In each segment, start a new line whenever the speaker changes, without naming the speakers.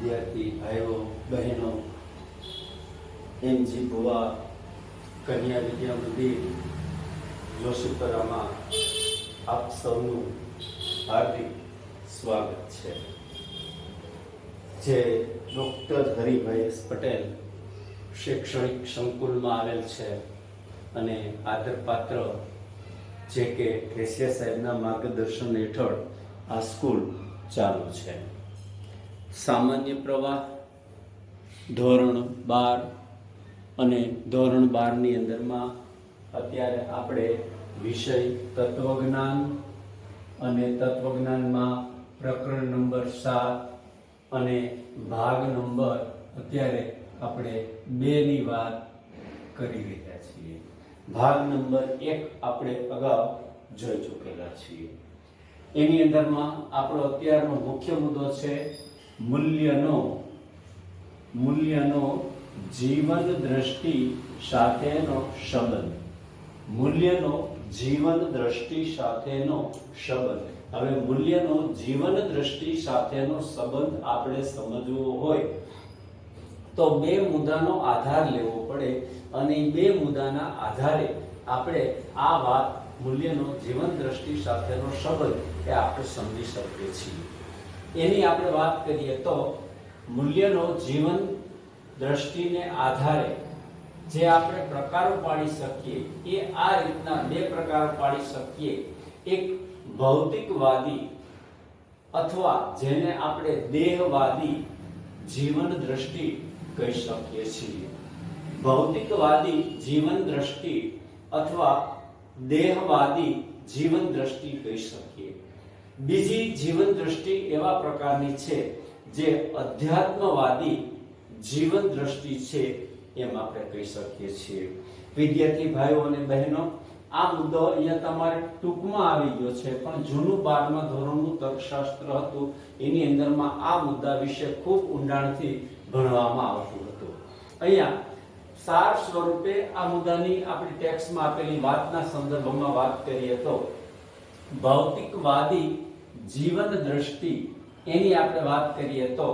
વિદ્યાર્થી ભાઈઓ બહેનો, એમજી ભુવા કન્યા વિદ્યા મંદિર જોશીપરામાં આપ સૌનું હાર્દિક સ્વાગત છે. જે ડૉક્ટર હરિભાઈ એસ પટેલ શૈક્ષણિક સંકુલમાં આવેલ છે અને આદરપાત્ર જે કે રેસિયા સાહેબના માર્ગદર્શન હેઠળ આ સ્કૂલ ચાલુ છે. સામાન્ય પ્રવાહ ધોરણ 12 અને ધોરણ 12 ની અંદરમાં અત્યારે આપણે વિષય તત્વજ્ઞાન અને તત્વજ્ઞાનમાં પ્રકરણ નંબર 7 અને ભાગ નંબર અત્યારે આપણે 2 ની વાત કરી રહ્યા છીએ. ભાગ નંબર 1 આપણે અગાઉ જોઈ ચૂકેલા છીએ. એની અંદરમાં આપણો અત્યારનો મુખ્ય મુદ્દો છે મૂલ્યનો જીવન દ્રષ્ટિ સાથેનો સંબંધ. મૂલ્યનો જીવન દ્રષ્ટિ સાથેનો સંબંધ. હવે મૂલ્યનો જીવન દ્રષ્ટિ સાથેનો સંબંધ આપણે સમજવો હોય તો બે મુદ્દાનો આધાર લેવો પડે અને બે મુદ્દાના આધારે આપણે આ વાત મૂલ્યનો જીવન દ્રષ્ટિ સાથેનો સંબંધ એ આપણે સમજી શકીએ છીએ. એની આપણે વાત કરીએ તો મૂલ્યનો જીવન દ્રષ્ટિને આધારે જે આપણે પ્રકારો પાડી શકીએ એ આ રીતના બે પ્રકારો પાડી શકીએ. એક ભૌતિકવાદી અથવા જેને આપણે દેહવાદી જીવન દ્રષ્ટિ કહી શકીએ છીએ. ભૌતિકવાદી જીવન દ્રષ્ટિ અથવા દેહવાદી જીવન દ્રષ્ટિ કહી શકીએ. બીજી જીવન દ્રષ્ટિ એવા પ્રકારની છે જે અધ્યાત્મવાદી જીવન દ્રષ્ટિ છે એમ આપણે કહી શકીએ છીએ. વિદ્યાર્થી ભાઈઓ અને બહેનો, આ મુદ્દો અહીંયા તમારે ટૂંકમાં આવી ગયો છે, પણ જૂનું 12મા ધોરણનું તર્કશાસ્ત્ર હતું એની અંદરમાં આ મુદ્દા વિશે ખૂબ ઊંડાણથી ભણવામાં આવતું હતું. અહીંયા સાર સ્વરૂપે આ મુદ્દાની આપણી ટેક્સ્ટમાં આપેલી વાતના સંદર્ભમાં વાત કરીએ તો ભૌતિકવાદી જીવન દ્રષ્ટિ એની આપણે વાત કરીએ તો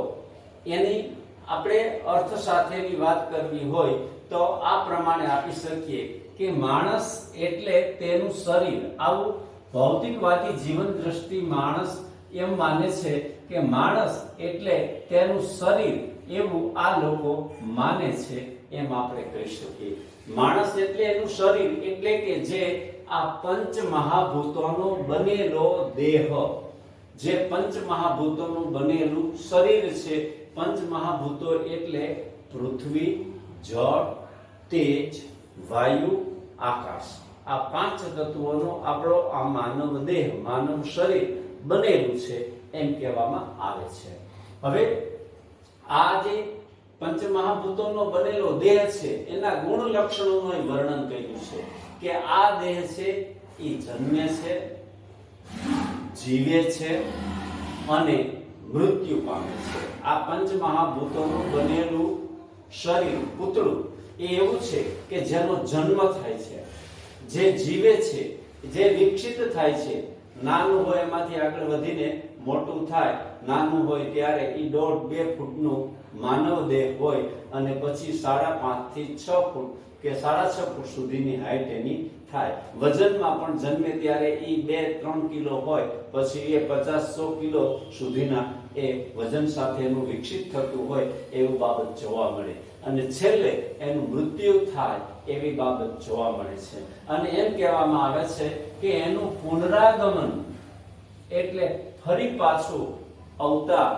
એની આપણે અર્થ સાથેની વાત કરવી હોય તો આ પ્રમાણે આપી શકીએ કે માણસ એટલે તેનું શરીર. આવું ભૌતિકવાદી જીવન દ્રષ્ટિ માણસ એમ માને છે કે માણસ એટલે તેનું શરીર, એવું આ લોકો માને છે એમ આપણે કહી શકીએ. માણસ એટલે એનું શરીર, એટલે કે જે આ પંચ મહાભૂતોનો બનેલો દેહ, જે પંચ મહાભૂતોનું બનેલું શરીર છે. પંચ મહાભૂતો એટલે પૃથ્વી, જળ, તેજ, વાયુ, આકાશ. આ પાંચ તત્વોનો આપણો આ માનવ દેહ, માનવ શરીર બનેલું છે એમ કહેવામાં આવે છે. હવે આ જે પંચ મહાભૂતોનો બનેલો દેહ છે એના ગુણ લક્ષણોનું વર્ણન કર્યું છે કે આ દેહ છે એ જન્મે છે, જીવે છે અને મૃત્યુ પામે છે. આ પંચ મહાભૂતોનું બનેલું શરીર, પૂતળું એ એવું છે કે જેનો જન્મ થાય છે, જે જીવે છે, જે વિકસિત થાય છે. નાનું હોય એમાંથી આગળ વધીને મોટું થાય. નાનું હોય ત્યારે એ 1.5-2 ફૂટનું માનવ દેહ હોય અને પછી 5.5 થી 6 ફૂટ કે 6.5 ફૂટ સુધીની હાઈટ એની થાય. વજનમાં પણ જન્મે ત્યારે એ 2-3 કિલો હોય, પછી એ 50-100 કિલો સુધીના એ વજન સાથેનું વિકસિત થતું હોય એવું બાબત જોવા મળે અને છેલ્લે એનું મૃત્યુ થાય એવી બાબત જોવા મળે છે. અને એમ કહેવામાં આવે છે કે એનું પુનરાગમન એટલે ફરી પાછું અવતાર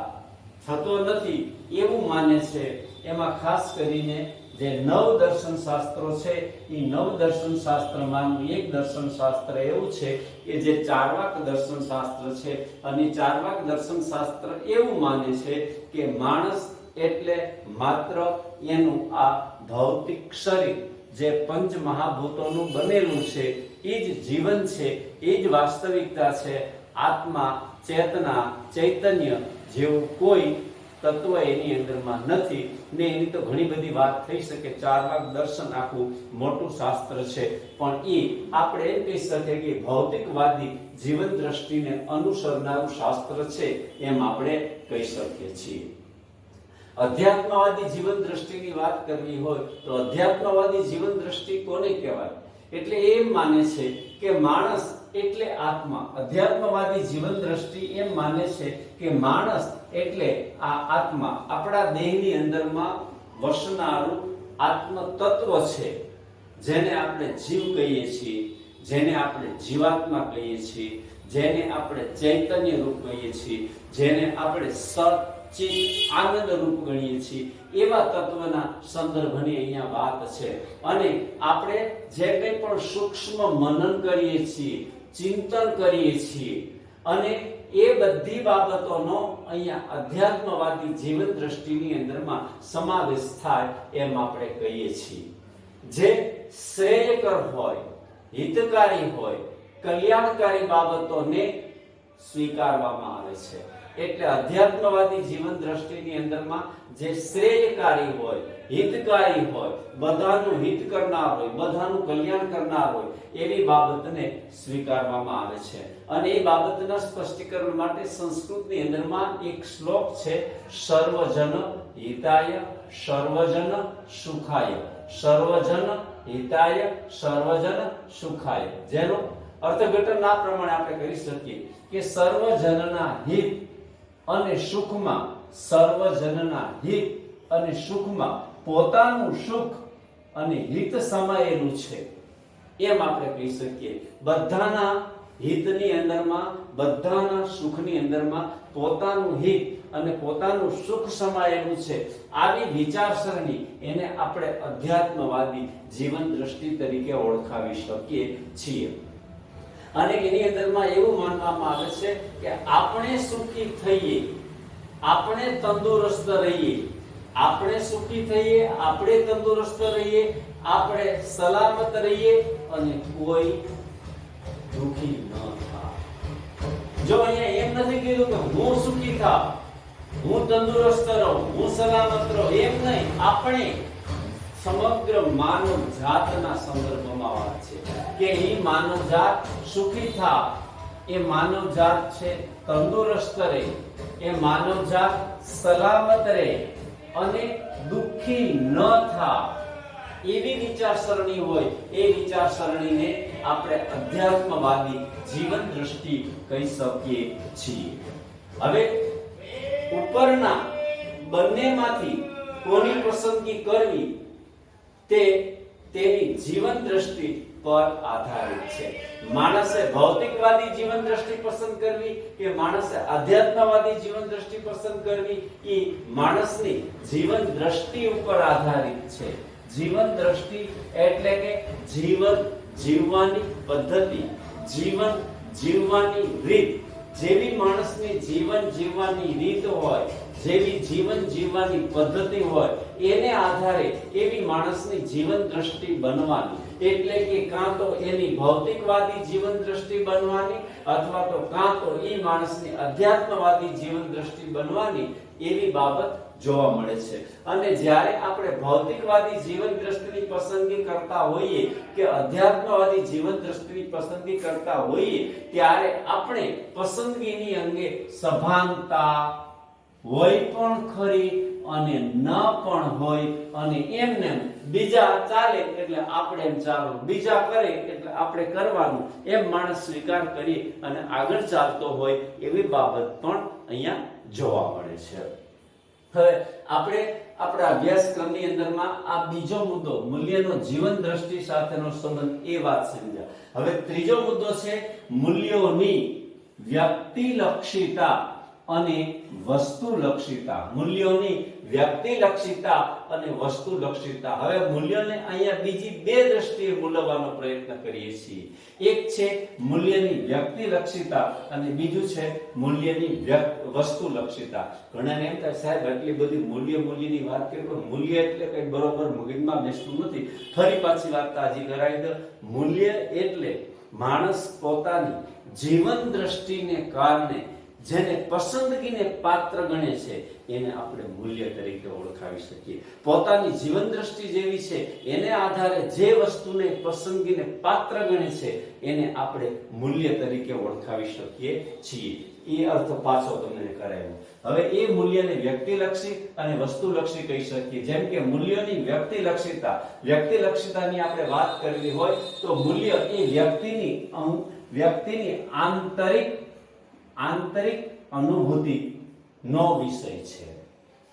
થતો નથી એવું માને છે. એમાં ખાસ કરીને જે નવ દર્શન શાસ્ત્રો છે એ નવ દર્શન શાસ્ત્રમાંનું એક દર્શન શાસ્ત્ર એવું છે કે જે ચાર્વાક દર્શન શાસ્ત્ર છે. અને ચાર્વાક દર્શન શાસ્ત્ર એવું માને છે કે માણસ એટલે માત્ર એનું આ ભૌતિક શરીર, જે પંચ મહાભૂતોનું બનેલું છે એ જ જીવન છે, એ જ વાસ્તવિકતા છે. આત્મા, ચેતના, ચૈતન્ય જેવું કોઈ તત્વ એની અંદરમાં નથી ને એની તો ઘણી બધી વાત થઈ શકે. ચાર્વાક દર્શન આખું મોટું શાસ્ત્ર છે, પણ એ આપણે એમ કહી શકીએ કે ભૌતિકવાદી જીવન દ્રષ્ટિને અનુસરનારું શાસ્ત્ર છે એમ આપણે કહી શકીએ છીએ. અધ્યાત્મવાદી જીવન દ્રષ્ટિની વાત કરવી હોય તો અધ્યાત્મવાદી જીવન દ્રષ્ટિ કોને કહેવાય? એટલે એમ માને છે કે માણસ એટલે આત્મા. અધ્યાત્મવાદી જીવન દ્રષ્ટિ એમ માને છે કે માણસ એટલે આ આત્મા, આપણા દેહની અંદરમાં વસનારું આત્મ તત્વ છે, જેને આપણે જીવ કહીએ છીએ, જેને આપણે જીવાત્મા કહીએ છીએ, જેને આપણે ચૈતન્ય રૂપ કહીએ છીએ, જેને આપણે સચિત આનંદ રૂપ ગણીએ છીએ, એવા તત્વના સંદર્ભની અહીંયા વાત છે. અને આપણે જે કંઈ પણ સૂક્ષ્મ મનન કરીએ છીએ, ચિંતન કરીએ છીએ, અને એ બધી બાબતોનો અહીંયા અધ્યાત્મવાદી જીવન દ્રષ્ટિની અંદરમાં સમાવેશ થાય એમ આપણે કહીએ છીએ. જે શ્રેયકર હોય, હિતકારી હોય, કલ્યાણકારી બાબતોને સ્વીકારવામાં આવે છે. એટલે અધ્યાત્મવાદી જીવન દ્રષ્ટિની અંદરમાં જે શ્રેયકારી હોય, હિતકારી હોય, બધાનું હિત કરનાર હોય, બધાનું કલ્યાણ કરનાર હોય, એવી બાબતને સ્વીકારવામાં આવે છે. અને એ બાબતના સ્પષ્ટીકરણ માટે સંસ્કૃતની અંદરમાં એક શ્લોક છે, સર્વજન હિતાય સર્વજન સુખાય. સર્વજન હિતાય સર્વજન સુખાય, જેનો અર્થઘટન આ પ્રમાણે આપણે કરી શકીએ કે સર્વજનના હિત અને સુખમાં, સર્વજનના હિત અને સુખમાં પોતાનું સુખ અને હિત સમાયેલું છે, એમ આપણે કહી શકીએ. બધાના હિતની અંદરમાં, બધાના સુખની અંદરમાં પોતાનું હિત અને પોતાનું સુખ સમાયેલું છે. આવી વિચારસરણી એને આપણે અધ્યાત્મવાદી જીવન દ્રષ્ટિ તરીકે ઓળખાવી શકીએ છીએ. અને એની અંદરમાં એવું માનવામાં આવે છે કે આપણે સુખી થઈએ, આપણે તંદુરસ્ત રહીએ, આપણે સુખી થઈએ, આપણે તંદુરસ્ત રહીએ, આપણે સલામત રહીએ અને કોઈ દુખી ન થાય. જો અહીંયા એમ નથી કીધું કે હું સુખી થાઉં, હું તંદુરસ્ત રહું, હું સલામત રહું, એમ નહીં. આપણે સમગ્ર માનવ જાતના સંદર્ભમાં વાત છે કે એ માનવ જાત સુખી થાય, એ માનવ જાત છે તંદુરસ્ત રહે, એ માનવ જાત સલામત રહે અને દુખી ન થાય. એવી વિચારસરણી હોય, એ વિચારસરણીને આપણે અધ્યાત્મવાદી જીવન દ્રષ્ટિ કહી શકીએ છીએ. હવે ઉપરના બંનેમાંથી કોની પસંદગી કરવી તે તેની જીવન દ્રષ્ટિ પર આધારિત છે. માણસે ભૌતિકવાદી જીવન દ્રષ્ટિ પસંદ કરવી કે માણસે અધ્યાત્મવાદી જીવન દ્રષ્ટિ પસંદ કરવી, એ માણસની જીવન દ્રષ્ટિ ઉપર આધારિત છે. જીવન દ્રષ્ટિ એટલે કે જીવન જીવવાની પદ્ધતિ, જીવન જીવવાની રીત. જેવી માણસની જીવન જીવવાની રીત હોય, જેવી જીવન જીવવાની પદ્ધતિ હોય, એને આધારે એવી માણસની જીવન દ્રષ્ટિ બનવાની. એટલે કે કાં તો એની ભૌતિકવાદી જીવન દ્રષ્ટિ બનવાની, અથવા તો કાં તો એ માણસની અધ્યાત્મવાદી જીવન દ્રષ્ટિ બનવાની, એવી બાબત જોવા મળે છે. અને જ્યારે આપણે ભૌતિકવાદી જીવન દ્રષ્ટિની પસંદગી કરતા હોઈએ કે અધ્યાત્મવાદી જીવન દ્રષ્ટિની પસંદગી કરતા હોઈએ, ત્યારે આપણે પસંદગીની અંગે સભાનતા હોય પણ ખરી અને ન પણ હોય. અને એમને બીજા ચાલે એટલે આપણે એમ ચાલો, બીજા કરે એટલે આપણે કરવાનું, એમ માણસ સ્વીકાર કરી અને આગળ ચાલતો હોય, એવી બાબત પણ અહીંયા જોવા મળે છે. હવે આપણે આપણા અભ્યાસક્રમની અંદરમાં આ બીજો મુદ્દો, મૂલ્યનો જીવન દ્રષ્ટિ સાથેનો સંબંધ, એ વાત સમજ્યા. હવે ત્રીજો મુદ્દો છે મૂલ્યોની વ્યક્તિલક્ષિતા અને વસ્તુલક્ષિતા. મૂલ્યોની વ્યક્તિલક્ષિતા અને વસ્તુલક્ષિતા. હવે મૂલ્યોને અહીંયા બીજી બે દ્રષ્ટિએ મૂલવવાનો પ્રયત્ન કરીએ છીએ. એક છે મૂલ્યની વ્યક્તિલક્ષિતા અને બીજું છે મૂલ્યની વસ્તુલક્ષિતા. ઘણાને એમ થાય સાહેબ આટલી બધી મૂલ્યની વાત કરી, પણ મૂલ્ય એટલે કઈ બરોબર મગજમાં બેસતું નથી. ફરી પાછી વાત તાજી કરાવી દો. મૂલ્ય એટલે માણસ પોતાની જીવન દ્રષ્ટિને કારણે જેને પસંદગીને પાત્ર ગણે છે, એને આપણે મૂલ્ય તરીકે ઓળખાવી શકીએ. પોતાની જીવન દ્રષ્ટિ જેવી છે, એને આધારે જે વસ્તુને પસંદગીને પાત્ર ગણે છે, એને આપણે મૂલ્ય તરીકે ઓળખાવી શકીએ છીએ. એ અર્થ પાછો તમને કરાયો. હવે એ મૂલ્યને વ્યક્તિલક્ષી અને વસ્તુલક્ષી કહી શકીએ. જેમ કે મૂલ્યની વ્યક્તિલક્ષીતાની આપણે વાત કરવી હોય તો મૂલ્ય એ વ્યક્તિની આંતરિક અનુભૂતિનો વિષય છે.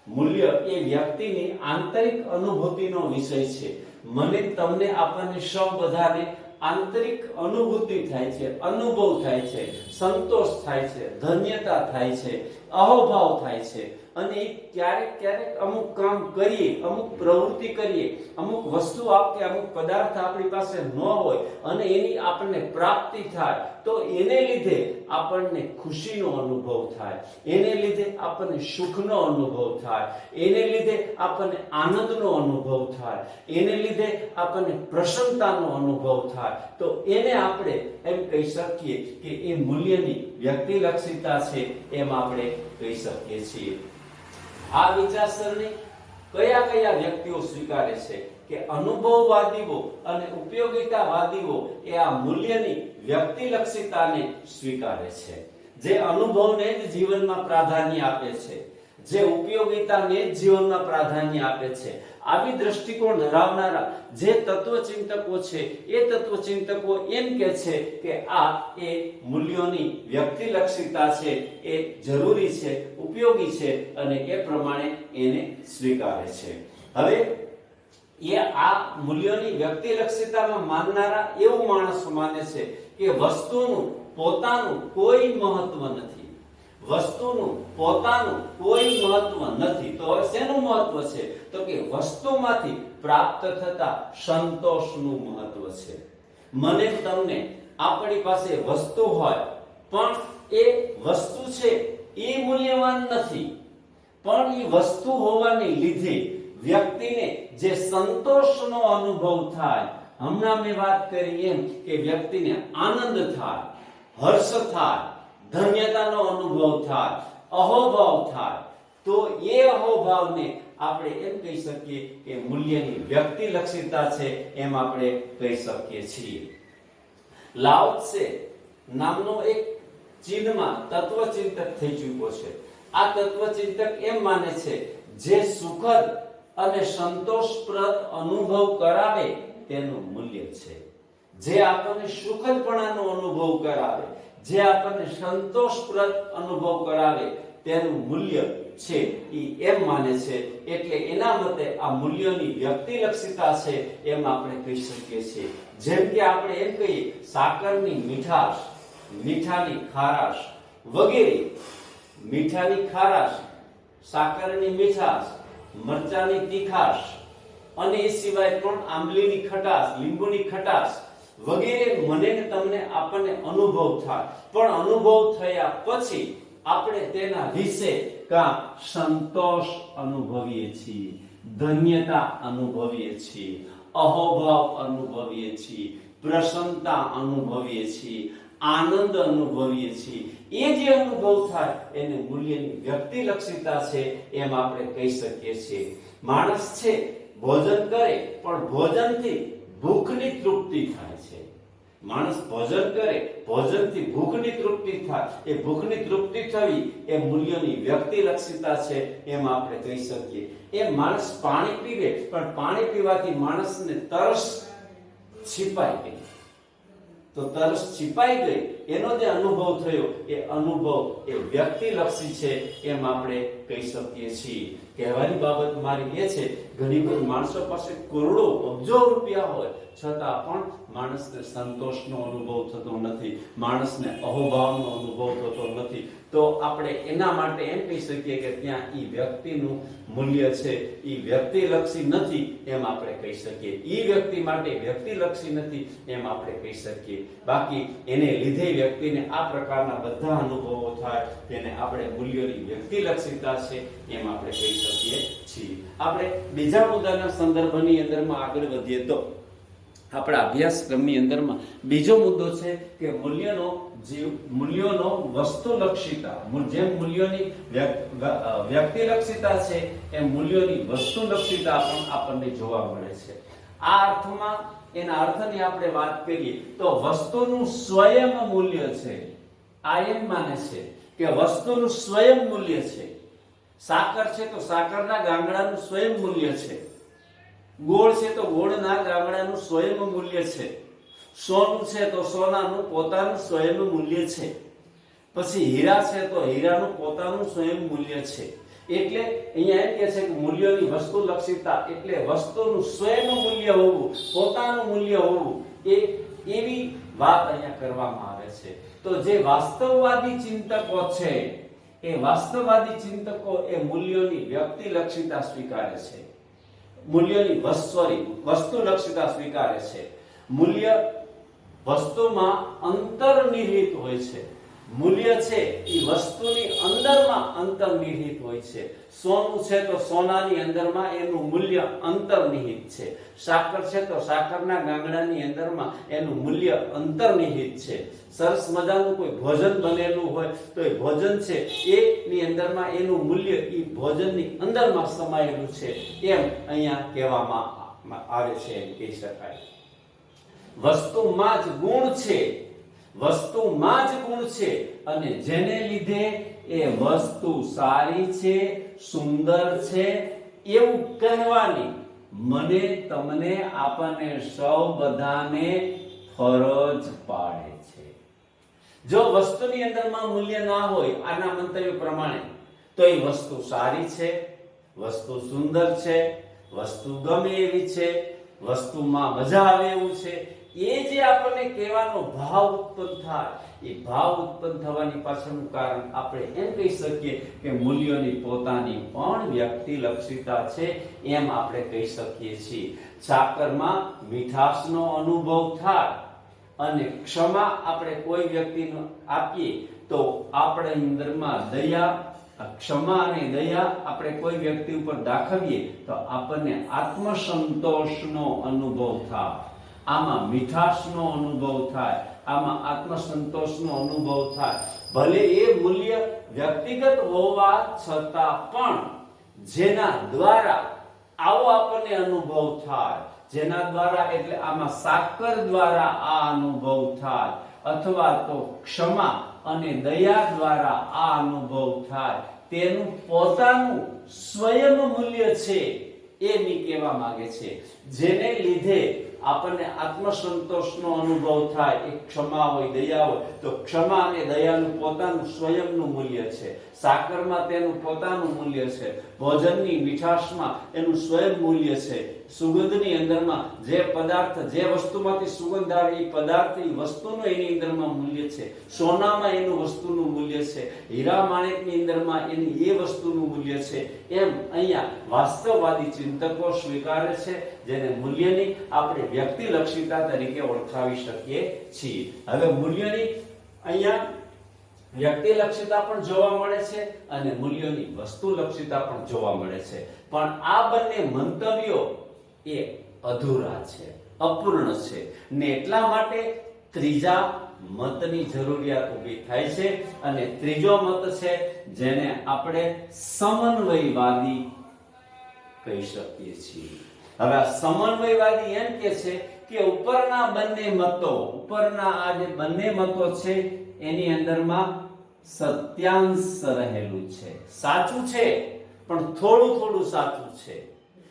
મૂલ્ય એ વ્યક્તિની આંતરિક અનુભૂતિનો વિષય છે. મને તમને આપણને સૌ બધાને આંતરિક અનુભૂતિ થાય છે, અનુભવ થાય છે, સંતોષ થાય છે, ધન્યતા થાય છે, અહોભાવ થાય છે. અને ક્યારેક અમુક કામ કરીએ, અમુક પ્રવૃત્તિ કરીએ, અમુક વસ્તુ કે અમુક પદાર્થ આપણી પાસે ન હોય અને એની આપણને પ્રાપ્તિ થાય તો એને લીધે આપણને ખુશીનો અનુભવ થાય, એને લીધે આપણને સુખનો અનુભવ થાય, એને લીધે આપણને આનંદનો અનુભવ થાય, એને લીધે આપણને પ્રસન્નતાનો અનુભવ થાય. તો એને આપણે એમ કહી શકીએ કે એ મૂલ્યની વ્યક્તિલક્ષીતા છે, એમ આપણે કહી શકીએ છીએ. આ વિચારસરણી કયા વ્યક્તિઓ સ્વીકારે છે કે અનુભવવાદીઓ અને ઉપયોગિતાવાદીઓ એ આ મૂલ્યની વ્યક્તિલક્ષીતાને સ્વીકારે છે. જે અનુભવને જ જીવનમાં પ્રાધાન્ય આપે છે, જે ઉપયોગિતાને જ જીવનમાં પ્રાધાન્ય આપે છે, આવી દ્રષ્ટિકોણ ધરાવનારા જે તત્વચિંતકો છે એ તત્વચિંતકો એમ કહે છે કે આ એ મૂલ્યોની વ્યક્તિલક્ષીતા છે, એ જરૂરી છે, ઉપયોગી છે અને એ પ્રમાણે એને સ્વીકારે છે. હવે એ આ મૂલ્યોની વ્યક્તિલક્ષીતામાં માનનારા એવું માણસ માને છે કે વસ્તુનું પોતાનું કોઈ મહત્વ નથી. વસ્તુનું પોતાનું કોઈ મહત્વ નથી. તો શેનું મહત્વ છે? તો કે વસ્તુમાંથી પ્રાપ્ત થતા સંતોષનું મહત્વ છે. મને તમને આપણી પાસે વસ્તુ હોય પણ એ વસ્તુ છે એ મૂલ્યવાન નથી, પણ એ વસ્તુ હોવાને લીધે વ્યક્તિને જે સંતોષનો અનુભવ થાય, હમણાં મેં વાત કરી એમ કે વ્યક્તિને આનંદ થાય, હર્ષ થાય, ધન્યતાનો અનુભવ થાય, અહોભાવ થાય, તો એ અહોભાવને આપણે એમ કહી શકીએ કે મૂલ્યની વ્યક્તિલક્ષીતા છે, એમ આપણે કહી શકીએ છીએ. લાઓ ત્સે નામનો એક ચીનમાં તત્વચિંતક થઈ ચૂક્યો છે. આ તત્વચિંતક એમ માને છે જે સુખદ અને સંતોષપ્રદ અનુભવ કરાવે તેનું મૂલ્ય છે. જે આપણને સુખદપણાનો અનુભવ કરાવે, જે આપણને સંતોષપ્રદ અનુભવ કરાવે તેનું મૂલ્ય છે, એ એમ માને છે. એટલે એના મતે આ મૂલ્યોની વ્યક્તિલક્ષીતા છે, એમ આપણે કહી શકીએ છીએ. જેમ કે આપણે એમ કહીએ સાકરની મીઠાશ, મીઠાની ખારાશ વગેરે. મીઠાની ખારાશ, સાકરની મીઠાશ, મરચાની તીખાશ અને એ સિવાય પણ આંબલીની ખટાશ, લીંબુની ખટાશ વગેરે મને ને તમને આપણને અનુભવ થાય. પણ અનુભવ થયા પછી આપણે તેના વિશે કા સંતોષ અનુભવીએ છીએ, ધન્યતા અનુભવીએ છીએ, અહોભાવ અનુભવીએ છીએ, પ્રસન્નતા અનુભવીએ છીએ, આનંદ અનુભવીએ છીએ. એ જે અનુભવ થાય એને મૂલ્યની વ્યક્તિલક્ષીતા છે, એમ આપણે કહી શકીએ છીએ. માણસ છે ભોજન કરે પણ ભોજનથી ભૂખની તૃપ્તિ થાય છે. માણસ ભોજન કરે, ભોજનથી ભૂખની તૃપ્તિ થાય. એ ભૂખની તૃપ્તિ થવી એ મૂલ્યની વ્યક્તિલક્ષીતા છે, એમ આપણે કહી શકીએ. એ માણસ પાણી પીવે પણ પાણી પીવાથી માણસને તરસ છીપાઈ ગઈ. તો તરસ છીપાઈ ગઈ એનો જે અનુભવ થયો એ અનુભવ એ વ્યક્તિલક્ષી છે, એમ આપણે કહી શકીએ છીએ. કહેવાની બાબત મારી એ છે, ઘણી બધી માણસો પાસે કરોડો અબજો રૂપિયા હોય છતાં પણ માણસને સંતોષનો અનુભવ થતો નથી, માણસને અહોભાવનો અનુભવ થતો નથી. તો આપણે એના માટે એમ કહી શકીએ કે ત્યાં ઈ વ્યક્તિનું મૂલ્ય છે ઈ વ્યક્તિલક્ષી નથી, એમ આપણે કહી શકીએ. ઈ વ્યક્તિ માટે વ્યક્તિલક્ષી નથી, એમ આપણે કહી શકીએ. બાકી એને લીધે વ્યક્તિને આ પ્રકારના બધા અનુભવો થાય તેને આપણે મૂલ્યોની વ્યક્તિલક્ષીતા છે, એમ આપણે કહી શકીએ છીએ. આપણે બીજા મુદ્દાના સંદર્ભની અંદરમાં આગળ વધીએ તો આપણા અભ્યાસક્રમની અંદરમાં બીજો મુદ્દો છે કે મૂલ્યોનો વસ્તુલક્ષીતા. જેમ મૂલ્યોની વ્યક્તિલક્ષીતા છે એમ મૂલ્યોની વસ્તુલક્ષીતા પણ આપણને જોવા મળે છે. આ અર્થમાં એના અર્થની આપણે વાત કરીએ તો વસ્તુનું સ્વયં મૂલ્ય છે. આ એમ માને છે કે વસ્તુનું સ્વયં મૂલ્ય છે. સાકર છે તો સાકરના ગાંગડાનું સ્વયં મૂલ્ય છે. ગોળ છે તો ગોળના ગાંગડાનું સ્વયં મૂલ્ય છે. સોનું છે તો સોનાનું પોતાનું સ્વયં મૂલ્ય છે. પછી હીરા છે તો હીરાનું પોતાનું સ્વયં મૂલ્ય છે. એટલે અહીંયા એમ કહે છે કે મૂલ્યોની વસ્તુલક્ષિતા એટલે વસ્તુનું સ્વયં મૂલ્ય હોવું, પોતાનું મૂલ્ય હોવું, એ એવી વાત અહીંયા કરવામાં આવે છે. તો જે વાસ્તવવાદી ચિંતકો છે એ વાસ્તવવાદી ચિંતકો એ મૂલ્યોની વ્યક્તિલક્ષિતા સ્વીકારે છે, મૂલ્યોની વસ્તુલક્ષિતા સ્વીકારે છે. મૂલ્ય વસ્તુમાં અંતર્નિહિત હોય છે. મૂલ્ય છે એ વસ્તુની અંદરમાં અંતર્નિહિત હોય છે. સોનું છે તો સોનાની અંદરમાં એનું મૂલ્ય અંતર્નિહિત છે. સાકર છે તો સાકરના ગાંગડાની અંદરમાં એનું મૂલ્ય અંતર્નિહિત છે. સરસ મજાનું કોઈ ભોજન બનેલું હોય તો એ ભોજન છે એની અંદરમાં એનું મૂલ્ય એ ભોજનની અંદરમાં સમાયેલું છે, એમ અહીંયા કહેવામાં આવે છે, એમ કહી શકાય. વસ્તુમાં જ ગુણ છે, વસ્તુમાં જ ગુણ છે, અને જેને લીધે એ વસ્તુ સારી છે, સુંદર છે એવું કહેવાની મને તમને આપણને સૌ બધાને ફરજ પાડે છે. જો વસ્તુની અંદરમાં મૂલ્ય ના હોય આના મંતવ્ય પ્રમાણે તો એ વસ્તુ સારી છે, વસ્તુ સુંદર છે, વસ્તુ ગમે એવી છે, વસ્તુમાં મજા આવે એવું છે, એ જે આપણને કહેવાનો ભાવ ઉત્પન્ન થાય, એ ભાવ ઉત્પન્ન થવાની પાછળનું કારણ આપણે એમ કહી શકીએ કે મૂલ્યોની પોતાની પણ વ્યક્તિલક્ષિતા છે, એમ આપણે કહી શકીએ છીએ. સાકરમાં મીઠાશનો અનુભવ થાય અને ક્ષમા આપણે કોઈ વ્યક્તિને આપીએ તો આપણે અંદરમાં દયા, ક્ષમા અને દયા આપણે કોઈ વ્યક્તિ ઉપર દાખવીએ તો આપણને આત્મસંતોષનો અનુભવ થાય, આમાં મીઠાશનો અનુભવ થાય, આમાં આત્મસંતોષનો અનુભવ થાય. ભલે એ મૂલ્ય વ્યક્તિગત હોવા છતાં પણ જેના દ્વારા આવો આપણને અનુભવ થાય, જેના દ્વારા એટલે આમાં સાકર દ્વારા આ અનુભવ થાય, અથવા તો ક્ષમા અને દયા દ્વારા આ અનુભવ થાય, તેનું પોતાનું સ્વયં મૂલ્ય છે એમ કહેવા માંગે છે. જેને લીધે આપણને આત્મસંતોષનો અનુભવ થાય, એ ક્ષમા હોય, દયા હોય, તો ક્ષમા અને દયાનું પોતાનું સ્વયંનું મૂલ્ય છે. સાકરમાં તેનું પોતાનું મૂલ્ય છે, ભોજનની મીઠાશમાં એનું સ્વયં મૂલ્ય છે, સુગંધની અંદરમાં જે પદાર્થ, જે વસ્તુમાંથી સુગંધ આવે એ પદાર્થ, એ વસ્તુનું એની અંદરમાં મૂલ્ય છે. સોનામાં એનું વસ્તુનું મૂલ્ય છે, હીરા માણેકની અંદરમાં એની એ વસ્તુનું મૂલ્ય છે. એમ અહીંયા વાસ્તવવાદી ચિંતકો સ્વીકારે છે, જેને મૂલ્યની આપણે વ્યક્તિલક્ષિતા તરીકે ઓળખાવી શકીએ છીએ. હવે મૂલ્યની અહીંયા વ્યક્તિલક્ષિતા પણ જોવા મળે છે અને મૂલ્યોની વસ્તુલક્ષિતા પણ જોવા મળે છે, પણ આ બંને મંતવ્યો એ અધૂરા છે, અપૂર્ણ છે, ને એટલા માટે ત્રીજા મતની જરૂરિયાત ઊભી થાય છે. અને ત્રીજો મત છે જેને આપણે સમન્વયવાદી કહી શકીએ છીએ. હવે આ સમન્વયવાદી એમ કે છે કે ઉપરના બંને મતો, ઉપરના આ જે બંને મતો છે એની અંદરમાં સત્યાંશ રહેલું છે, સાચું છે પણ થોડું થોડું સાચું છે,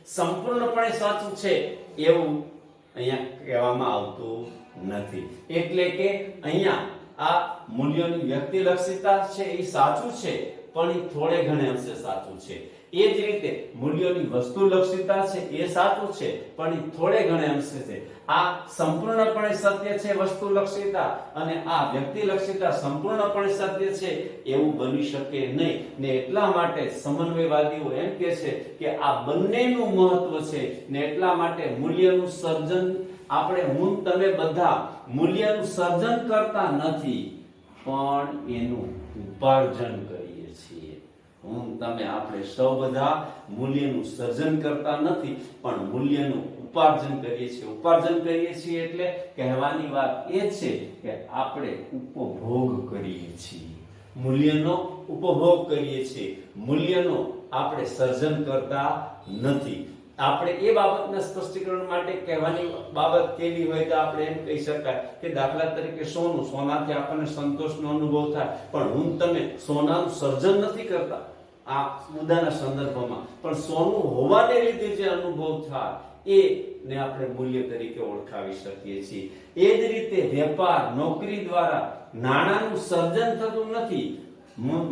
સંપૂર્ણપણે સાચું છે એવું અહીંયા કહેવામાં આવતું નથી. એટલે કે અહીંયા આ મૂલ્યોની વ્યક્તિલક્ષિતા છે એ સાચું છે પણ એ થોડે ઘણે અંશે સાચું છે. એ જ રીતે મૂલ્યોની વસ્તુલક્ષિતા છે એ સાચું છે પણ એ થોડે ઘણે અંશે છે. આ સંપૂર્ણપણે સત્ય છે વસ્તુલક્ષિતા, અને આ વ્યક્તિલક્ષિતા સંપૂર્ણપણે સત્ય છે એવું બની શકે નહીં. ને એટલા માટે સમન્વયવાદીઓ એમ કહે છે કે આ બંનેનું મહત્વ છે, ને એટલા માટે મૂલ્યનું સર્જન આપણે, હું તમે બધા મૂલ્યનું સર્જન કરતા નથી પણ એનું ઉપાર્જન કરીએ છીએ. હું તમે આપણે સૌ બધા મૂલ્યનું સર્જન કરતા નથી પણ મૂલ્યનું ઉપાર્જન કરીએ છીએ. ઉપાર્જન કરીએ છીએ એટલે કહેવાની વાત એ છે કે આપણે ઉપભોગ કરીએ છીએ, મૂલ્યનો ઉપભોગ કરીએ છીએ, મૂલ્યનો આપણે સર્જન કરતા નથી. આપણે એ બાબતના સ્પષ્ટીકરણ માટે કહેવાની બાબત કેવી હોય તો આપણે એમ કહી શકાય કે દાખલા તરીકે સોનાથી આપણને સંતોષનો અનુભવ થાય, પણ હું તમે સોનાનું સર્જન નથી કરતા આ મુદ્દાના સંદર્ભમાં, પણ સોનું હોવાને લીધે જે અનુભવ થાય એને આપણે મૂલ્ય તરીકે ઓળખાવી શકીએ છીએ. એ જ રીતે વેપાર નોકરી દ્વારા નાણાંનું સર્જન થતું નથી.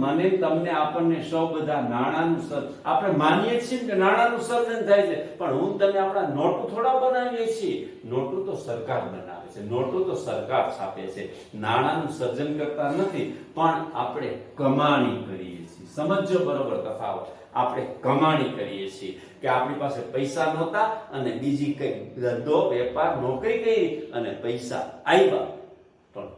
મને તમને આપણને સૌ બધા નાણાંનું સર્જન આપણે માનીએ છીએ કે નાણાંનું સર્જન થાય છે, પણ હું તમે આપણા નોટો થોડા બનાવીએ છીએ. નોટો તો સરકાર બનાવે છે, નોટો તો સરકાર છાપે છે. નાણાંનું સર્જન કરતા નથી, પણ આપણે કમાણી કરીએ છીએ. સમજો બરોબર તફાવત. આપણે કમાણી કરીએ છીએ કે આપણી પાસે પૈસા નહોતા અને બીજી કઈ ધંધો વેપાર નોકરી કરી અને પૈસા આવ્યા, પણ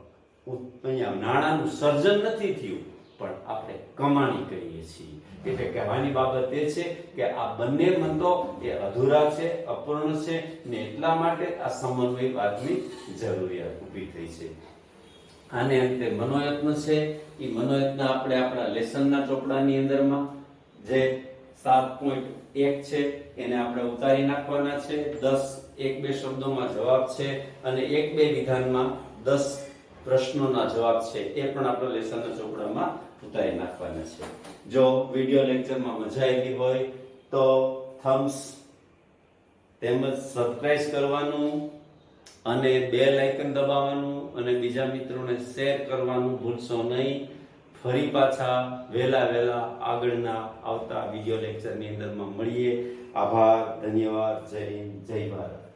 અહીંયા નાણાંનું સર્જન નથી થયું, પણ આપણે કમાણી કરીએ છીએ. એટલે કહેવાની બાબત એ છે કે આ બંને મંત્રો એ અધૂરા છે, અપૂર્ણ છે ને એટલા માટે આ સમન્વયવાદની જરૂરિયાત ઊભી થઈ છે. આને અંતે મનોયત્ન છે. એ મનોયત્ન આપણે આપણા લેસનના ચોપડાની અંદરમાં જે 7.1 છે એને આપણે ઉતારી નાખવાના છે. 1-2 શબ્દોમાં જવાબ છે અને 1-2 વિધાનમાં 10 પ્રશ્નોના જવાબ છે, એ પણ આપણે લેસનના ચોપડામાં ઉતારી નાખવાના છે. જો વિડિયો લેક્ચરમાં મજા આવી હોય તો થમ્સ તેમજ સબસ્ક્રાઇબ કરવાનું અને બેલ આઇકન દબાવવાનું અને બીજા મિત્રોને શેર કરવાનું ભૂલશો નહીં. ફરી પાછા વહેલા આગળના આવતા વિડિયો લેક્ચરની અંદરમાં મળીએ. આભાર, ધન્યવાદ, જય હિન્દ, જય ભારત.